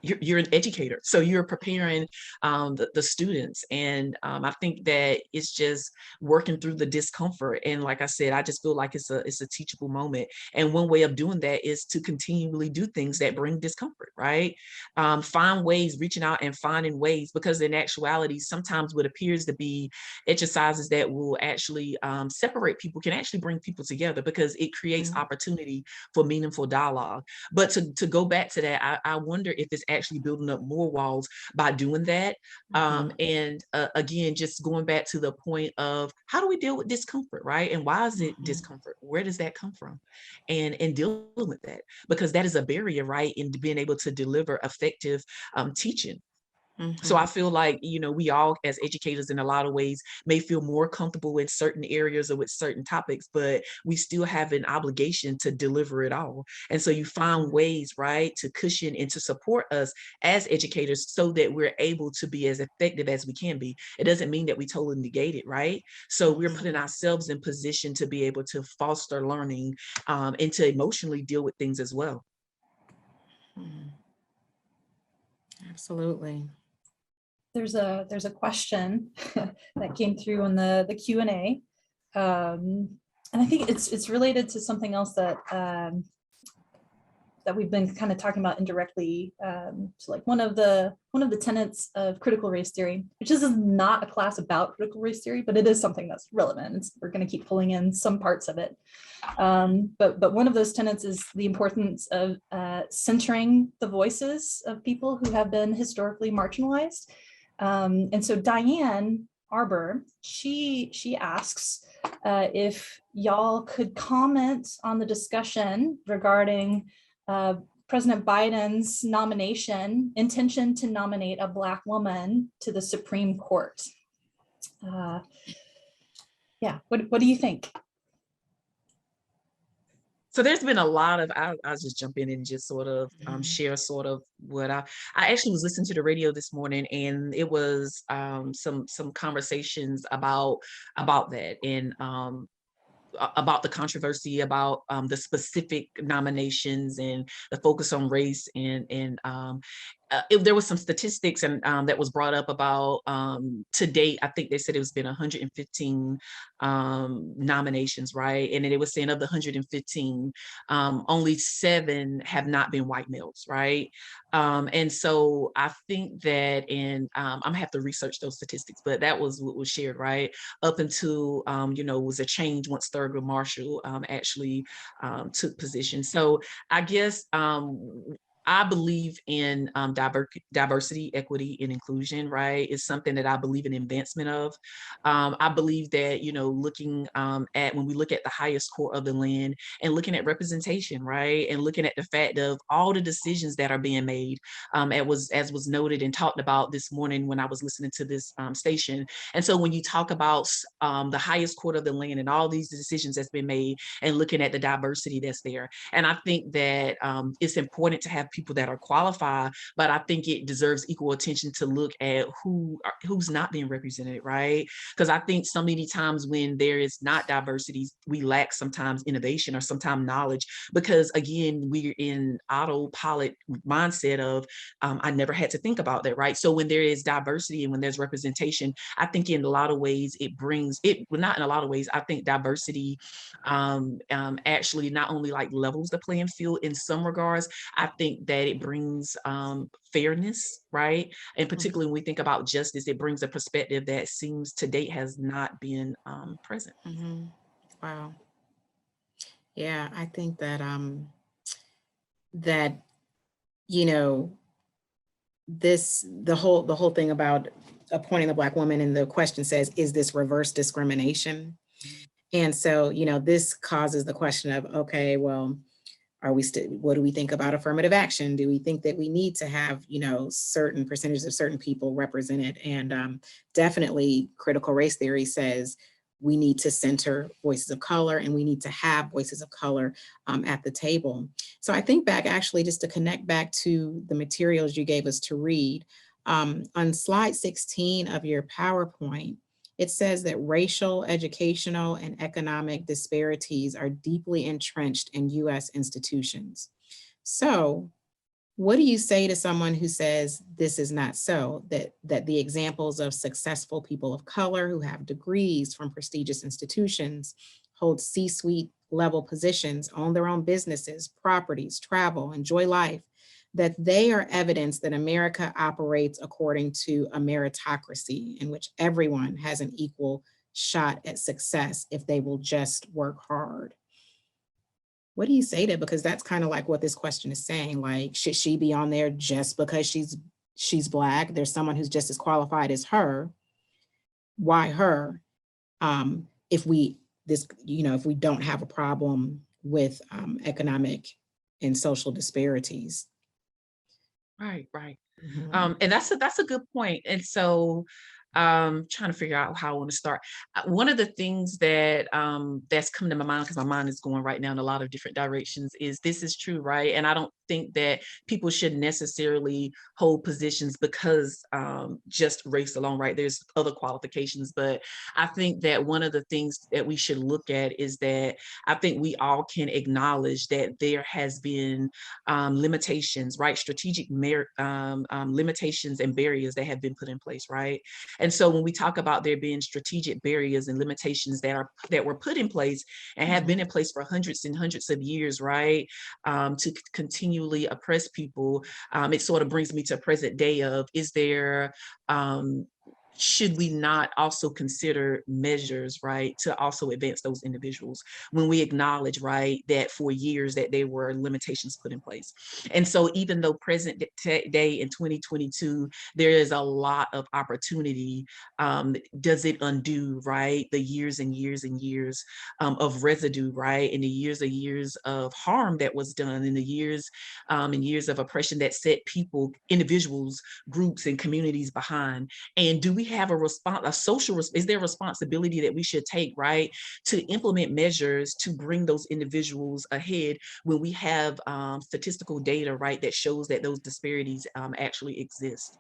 S3: You're an educator, so you're preparing the students, and I think that it's just working through the discomfort. And like I said, I just feel like it's a teachable moment, and one way of doing that is to continually do things that bring discomfort, right? Find ways, reaching out and finding ways, because in actuality, sometimes what appears to be exercises that will actually separate people can actually bring people together, because it creates opportunity for meaningful dialogue. But to go back to that, I wonder if it's actually building up more walls by doing that. And again, just going back to the point of how do we deal with discomfort, right? And why is it discomfort? Where does that come from? And dealing with that, because that is a barrier, right, in being able to deliver effective teaching. So I feel like, we all as educators in a lot of ways may feel more comfortable with certain areas or with certain topics, but we still have an obligation to deliver it all. And so you find ways, right, to cushion and to support us as educators so that we're able to be as effective as we can be. It doesn't mean that we totally negate it, right? So we're putting ourselves in position to be able to foster learning and to emotionally deal with things as well.
S1: Mhm. Absolutely.
S2: There's a question that came through on the Q&A. And I think it's related to something else that that we've been kind of talking about indirectly. So like one of the tenets of critical race theory, which is not a class about critical race theory, but it is something that's relevant. We're going to keep pulling in some parts of it. But one of those tenets is the importance of centering the voices of people who have been historically marginalized. And so Diane Arbor, she asks if y'all could comment on the discussion regarding President Biden's intention to nominate a Black woman to the Supreme Court. Yeah, what do you think?
S3: So there's been a lot of, I'll just jump in and just sort of share sort of what I actually was listening to the radio this morning, and it was some conversations about that, and about the controversy about the specific nominations and the focus on race, and there was some statistics and that was brought up about to date. I think they said it's been 115 nominations, right? And then it was saying of the 115, only 7 have not been white males, right? And so I think that, and I'm gonna have to research those statistics, but that was what was shared, right? Up until was a change once Thurgood Marshall actually took position. So I guess I believe in diversity, equity, and inclusion, right? It's something that I believe in advancement of. I believe that, looking at, when we look at the highest court of the land and looking at representation, right? And looking at the fact of all the decisions that are being made, as was noted and talked about this morning when I was listening to this station. And so when you talk about the highest court of the land and all these decisions that's been made and looking at the diversity that's there, and I think that it's important to have people that are qualified, but I think it deserves equal attention to look at who's not being represented, right? Because I think so many times when there is not diversity, we lack sometimes innovation or sometimes knowledge, because again, we're in autopilot mindset of I never had to think about that, right? So when there is diversity and when there's representation, I think in a lot of ways it brings it, well, not in a lot of ways, I think diversity actually not only like levels the playing field in some regards, I think that it brings fairness, right? And particularly when we think about justice, it brings a perspective that seems to date has not been present.
S1: Mm-hmm. Wow. Yeah, I think that that the whole thing about appointing the Black woman, and the question says, is this reverse discrimination? And so, this causes the question of, okay, well, what do we think about affirmative action? Do we think that we need to have, certain percentages of certain people represented? And definitely critical race theory says we need to center voices of color, and we need to have voices of color at the table. So I think back, actually, just to connect back to the materials you gave us to read, on slide 16 of your PowerPoint, it says that racial, educational, and economic disparities are deeply entrenched in US institutions. So what do you say to someone who says this is not so, that the examples of successful people of color who have degrees from prestigious institutions, hold C-suite level positions, own their own businesses, properties, travel, enjoy life, that they are evidence that America operates according to a meritocracy in which everyone has an equal shot at success if they will just work hard? What do you say to, because that's kind of like what this question is saying, like, should she be on there just because she's Black? There's someone who's just as qualified as her. Why her? If we don't have a problem with economic and social disparities.
S3: Right.
S1: Mm-hmm.
S3: And that's a good point. And so Trying to figure out how I want to start. One of the things that that's come to my mind, because my mind is going right now in a lot of different directions, is this is true, right? And I don't think that people should necessarily hold positions because just race alone, right? There's other qualifications, but I think that one of the things that we should look at is that I think we all can acknowledge that there has been limitations, right? Strategic limitations and barriers that have been put in place, right? And so when we talk about there being strategic barriers and limitations that were put in place and have been in place for hundreds and hundreds of years, right, to continually oppress people, it sort of brings me to present day of, is there, should we not also consider measures, right, to also advance those individuals when we acknowledge, right, that for years that there were limitations put in place? And so even though present day in 2022, there is a lot of opportunity, does it undo, right, the years and years and years of residue, right, and the years of harm that was done, and the years and years of oppression that set people, individuals, groups, and communities behind? And do we have a social, is there a responsibility that we should take, right, to implement measures to bring those individuals ahead when we have statistical data, right, that shows that those disparities actually exist?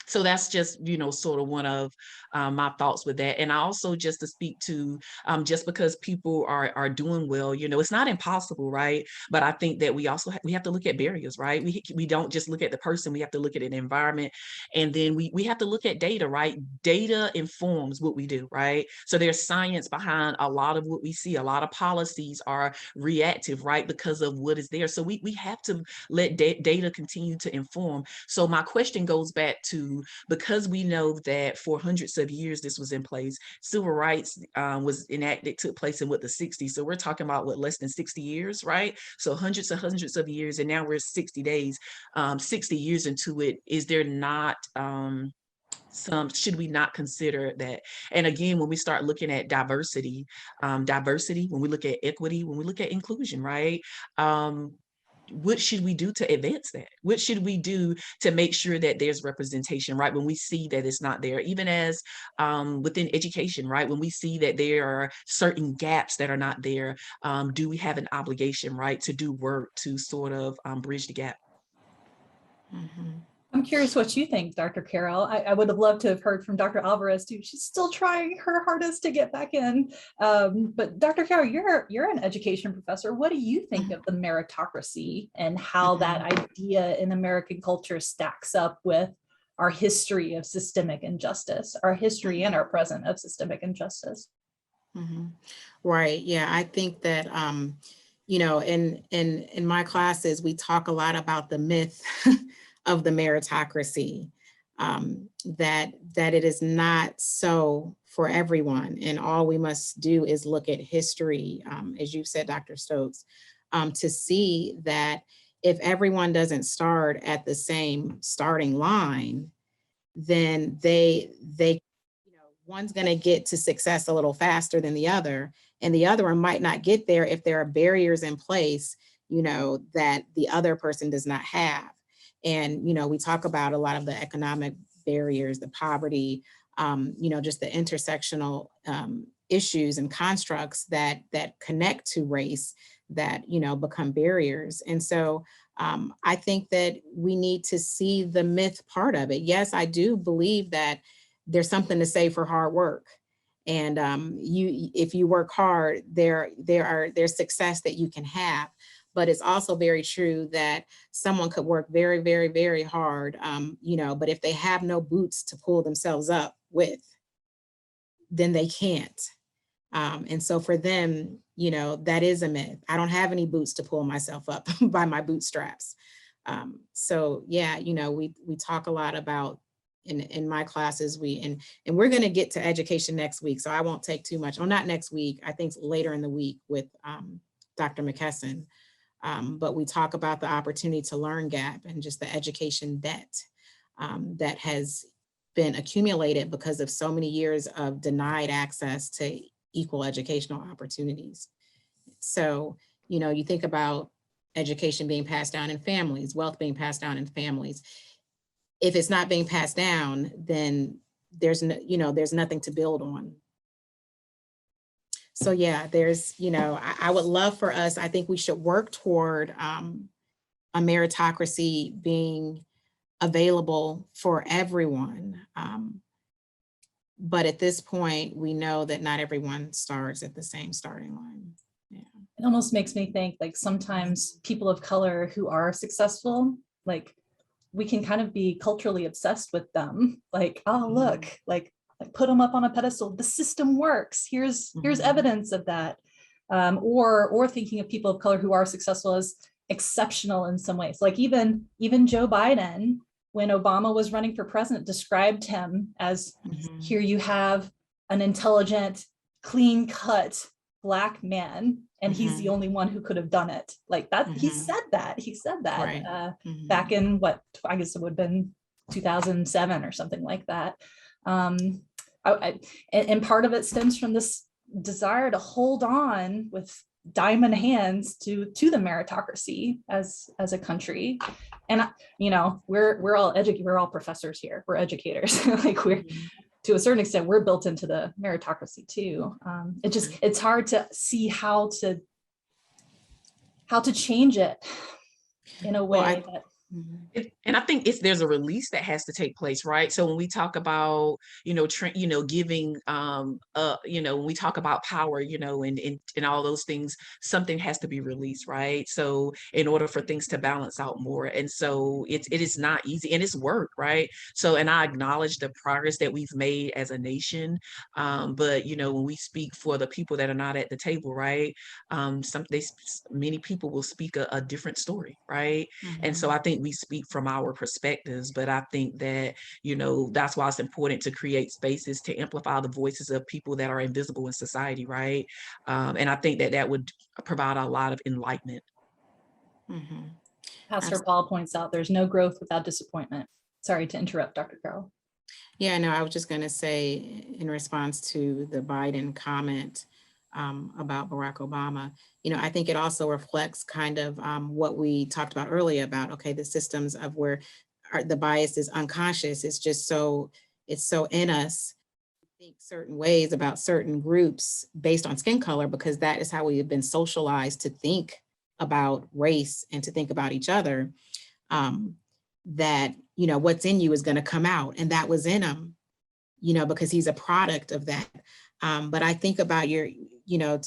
S3: So that's just, you know, sort of one of my thoughts with that. And I also, just to speak to, just because people are doing well, you know, it's not impossible, right? But I think that we also we have to look at barriers, right? We don't just look at the person, we have to look at an environment, and then we have to look at data, right? Data informs what we do, right? So there's science behind a lot of what we see. A lot of policies are reactive, right, because of what is there. So we have to let data continue to inform. So my question goes back to, because we know that for hundreds of years this was in place. Civil rights was enacted, took place in what, the 60s. So we're talking about what, less than 60 years, right? So hundreds of years, and now we're 60 days, 60 years into it. Is there not should we not consider that? And again, when we start looking at diversity, when we look at equity, when we look at inclusion, right? What should we do to advance that? What should we do to make sure that there's representation, right? When we see that it's not there, even as within education, right? When we see that there are certain gaps that are not there, do we have an obligation, right, to do work to sort of bridge the gap?
S2: I'm curious what you think, Dr. Carol. I would have loved to have heard from Dr. Alvarez too. She's still trying her hardest to get back in. But Dr. Carol, you're an education professor. What do you think of the meritocracy and how that idea in American culture stacks up with our history of systemic injustice, our history and our present of systemic injustice?
S1: Right. Yeah, I think that you know, in my classes, we talk a lot about the myth of the meritocracy, that it is not so for everyone. And all we must do is look at history, as you said, Dr. Stokes, to see that if everyone doesn't start at the same starting line, then they you know, one's going to get to success a little faster than the other, and the other one might not get there if there are barriers in place, you know, that the other person does not have. And, you know, we talk about a lot of the economic barriers, the poverty, you know, just the intersectional issues and constructs that connect to race that, you know, become barriers. And so I think that we need to see the myth part of it. Yes, I do believe that there's something to say for hard work. And if you work hard, there's success that you can have. But it's also very true that someone could work very, very, very hard, you know, but if they have no boots to pull themselves up with, then they can't. And so for them, you know, that is a myth. I don't have any boots to pull myself up by my bootstraps. So yeah, you know, we talk a lot about in my classes, and we're going to get to education next week. So I won't take too much. Well, not next week. I think later in the week with Dr. McKesson. But we talk about the opportunity to learn gap and just the education debt that has been accumulated because of so many years of denied access to equal educational opportunities. So, you know, you think about education being passed down in families, wealth being passed down in families. if it's not being passed down, then there's no, there's nothing to build on. So yeah, there's, I would love for us, I think we should work toward a meritocracy being available for everyone. But at this point, we know that not everyone starts at the same starting line. Yeah.
S2: It almost makes me think like sometimes people of color who are successful, like we can kind of be culturally obsessed with them. Like, oh, look, like put them up on a pedestal. The system works. Here's evidence of that. Or thinking of people of color who are successful as exceptional in some ways. Like even Joe Biden, when Obama was running for president, described him as, here you have an intelligent, clean-cut Black man, and he's the only one who could have done it. Like that, he said that
S1: Right.
S2: back in what, I guess it would have been 2007 or something like that. And part of it stems from this desire to hold on with diamond hands to the meritocracy as a country. And we're all professors here, we're educators. Like we're to a certain extent we're built into the meritocracy too. It's hard to see how to change it in a way that
S3: And I think there's a release that has to take place, right? So when we talk about, giving, when we talk about power, and all those things, something has to be released, right? So in order for things to balance out more. And so it is not easy, and it's work, right? So, and I acknowledge the progress that we've made as a nation. But, when we speak for the people that are not at the table, right? Many people will speak a different story, right? And so I think we speak from our perspectives, but I think that, that's why it's important to create spaces to amplify the voices of people that are invisible in society, right? And I think that would provide a lot of enlightenment.
S2: Pastor Paul points out there's no growth without disappointment. Sorry to interrupt, Dr. Carol.
S1: Yeah, no, I was just going to say in response to the Biden comment about Barack Obama, I think it also reflects kind of what we talked about earlier about, okay, the systems of where the bias is unconscious. It's just it's so in us to think certain ways about certain groups based on skin color, because that is how we have been socialized to think about race and to think about each other. That, what's in you is going to come out, and that was in him, because he's a product of that. But I think about your,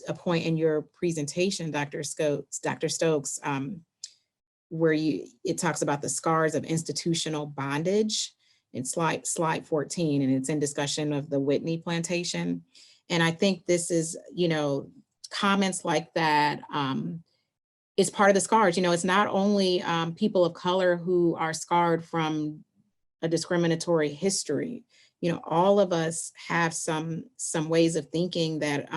S1: a point in your presentation, Dr. Stokes, where it talks about the scars of institutional bondage. It's slide 14, and it's in discussion of the Whitney plantation. And I think this is, comments like that is part of the scars. It's not only people of color who are scarred from a discriminatory history. All of us have some ways of thinking that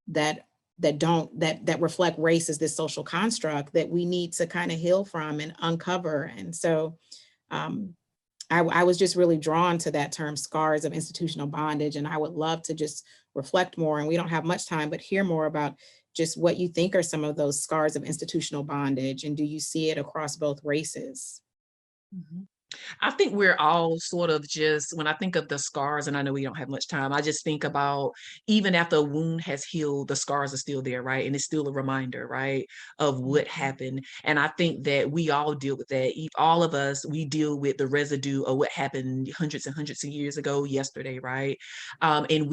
S1: that reflect race as this social construct that we need to kind of heal from and uncover. And so I was just really drawn to that term, scars of institutional bondage. And I would love to just reflect more, and we don't have much time, but hear more about just what you think are some of those scars of institutional bondage, and do you see it across both races?
S3: I think we're all sort of just, when I think of the scars, and I know we don't have much time, I just think about even after a wound has healed, the scars are still there, right? And it's still a reminder, right, of what happened. And I think that we all deal with that. All of us, we deal with the residue of what happened hundreds and hundreds of years ago, yesterday, right? And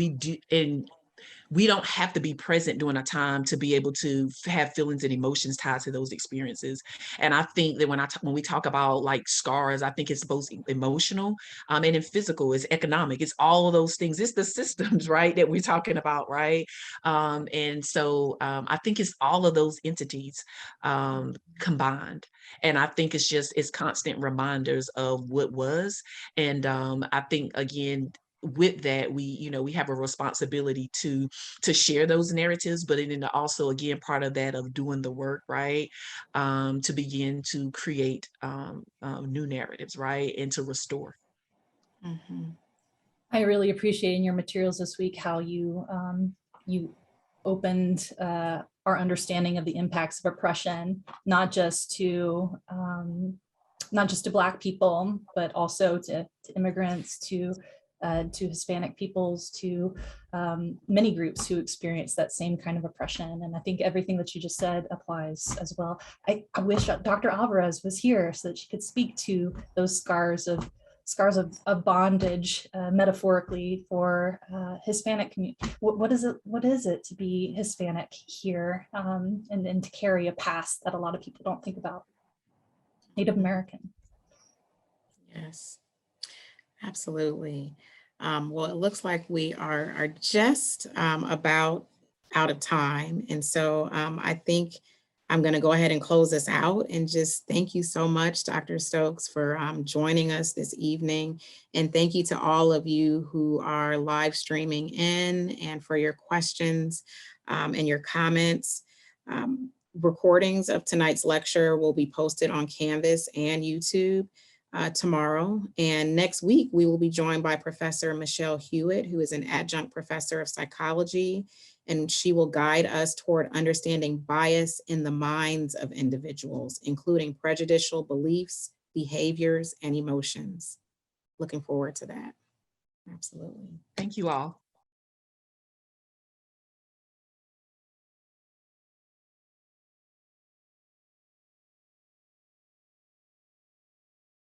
S3: we don't have to be present during a time to be able to have feelings and emotions tied to those experiences. And I think that when we talk about like scars, I think it's both emotional and in physical, it's economic, it's all of those things. It's the systems, right, that we're talking about, right? And so I think it's all of those entities combined. And I think it's constant reminders of what was. And I think, again, with that, we have a responsibility to share those narratives, but then also, again, part of that of doing the work, right, to begin to create new narratives, right, and to restore.
S2: I really appreciate in your materials this week how you opened our understanding of the impacts of oppression, not just to not just to Black people, but also to immigrants, to Hispanic peoples, to many groups who experience that same kind of oppression. And I think everything that you just said applies as well. I wish Dr. Alvarez was here so that she could speak to those scars of bondage, metaphorically, for Hispanic community. What is it to be Hispanic here, and to carry a past that a lot of people don't think about? Native American.
S1: Yes, absolutely. Well, it looks like we are just about out of time. And so I think I'm going to go ahead and close this out and just thank you so much, Dr. Stokes, for joining us this evening. And thank you to all of you who are live streaming in and for your questions and your comments. Recordings of tonight's lecture will be posted on Canvas and YouTube tomorrow. And next week, we will be joined by Professor Michelle Hewitt, who is an adjunct professor of psychology, and she will guide us toward understanding bias in the minds of individuals, including prejudicial beliefs, behaviors, and emotions. Looking forward to that. Absolutely.
S3: Thank you all.